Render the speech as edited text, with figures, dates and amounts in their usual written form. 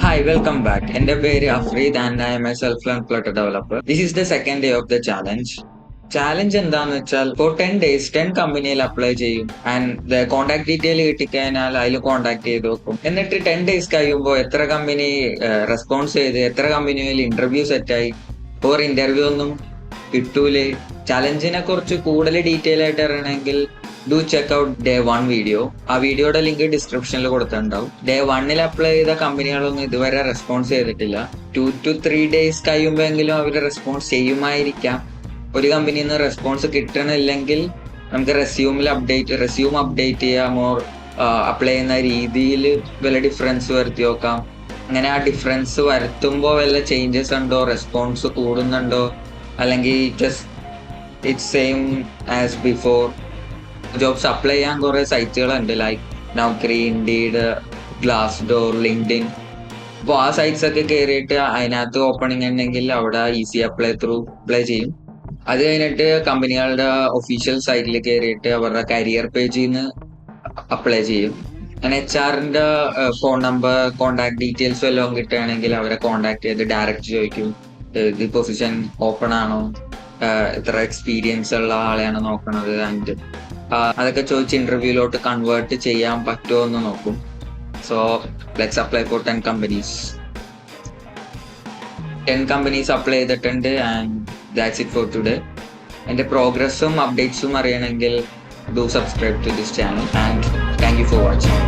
Hi, welcome back. എൻ്റെ പേര് Afreed and I M A self learn flutter developer. This is the second day of the challenge. Challenge എന്താന്ന് വെച്ചാൽ four 10 days 10 കമ്പനിയിൽ apply ചെയ്യും and contact detail കിട്ടിക്കഴിഞ്ഞാൽ അതിൽ contact ചെയ്ത് വെക്കും. എന്നിട്ട് 10 days കഴിയുമ്പോൾ എത്ര കമ്പനി റെസ്പോൺസ് ചെയ്ത് എത്ര കമ്പനിയിൽ ഇന്റർവ്യൂ സെറ്റായി ഫോർ ഇന്റർവ്യൂ ഒന്നും കിട്ടൂലേ. ചലഞ്ചിനെ കുറിച്ച് കൂടുതൽ ഡീറ്റെയിൽ ആയിട്ട് അറിയണമെങ്കിൽ do check out day 1 video. ആ വീഡിയോയുടെ ലിങ്ക് ഡിസ്ക്രിപ്ഷനിൽ കൊടുത്തിട്ടുണ്ടാവും. ഡേ 1 അപ്ലൈ ചെയ്ത കമ്പനികളൊന്നും ഇതുവരെ റെസ്പോൺസ് ചെയ്തിട്ടില്ല. 2 to 3 days കഴിയുമ്പോഴെങ്കിലും അവർ റെസ്പോൺസ് ചെയ്യുമായിരിക്കാം. ഒരു കമ്പനിയിൽ നിന്ന് റെസ്പോൺസ് കിട്ടണില്ലെങ്കിൽ നമുക്ക് റെസ്യൂം അപ്ഡേറ്റ് ചെയ്യാമോ, അപ്ലൈ ചെയ്യുന്ന രീതിയിൽ വല്ല ഡിഫറൻസ് വരുത്തി നോക്കാം. അങ്ങനെ ആ ഡിഫറൻസ് വരുത്തുമ്പോൾ വല്ല ചേഞ്ചസ് ഉണ്ടോ, റെസ്പോൺസ് കൂടുന്നുണ്ടോ, അല്ലെങ്കിൽ just it's same as before. Jobs apply ചെയ്യാൻ കുറെ സൈറ്റുകളുണ്ട്, like നൗക്കറി, indeed, glass door, LinkedIn. അപ്പോൾ ആ സൈറ്റ്സ് ഒക്കെ കയറിയിട്ട് അതിനകത്ത് ഓപ്പണിംഗ് ഉണ്ടെങ്കിൽ അവിടെ ഈസി അപ്ലൈ ചെയ്യും. അത് കഴിഞ്ഞിട്ട് കമ്പനികളുടെ ഒഫീഷ്യൽ സൈറ്റിൽ കയറിയിട്ട് അവരുടെ കരിയർ പേജിൽ നിന്ന് അപ്ലൈ ചെയ്യും. അങ്ങനെ HR-ന്റെ ഫോൺ നമ്പർ, കോണ്ടാക്ട് ഡീറ്റെയിൽസ് വല്ലതും കിട്ടുകയാണെങ്കിൽ അവരെ കോണ്ടാക്ട് ചെയ്ത് ഡയറക്റ്റ് ചോദിക്കും ഈ പൊസിഷൻ ഓപ്പൺ ആണോ, എത്ര എക്സ്പീരിയൻസ് ഉള്ള ആളെയാണ് നോക്കണത്, ആൻഡ് അതൊക്കെ ചോദിച്ച് ഇന്റർവ്യൂലോട്ട് കൺവേർട്ട് ചെയ്യാൻ പറ്റുമോ എന്ന് നോക്കും. So let's apply for 10 companies. 10 companies apply ചെയ്തിട്ടുണ്ട് and that's it for today. എൻ്റെ പ്രോഗ്രസ്സും അപ്ഡേറ്റ്സും അറിയണമെങ്കിൽ do subscribe to this channel and thank you for watching.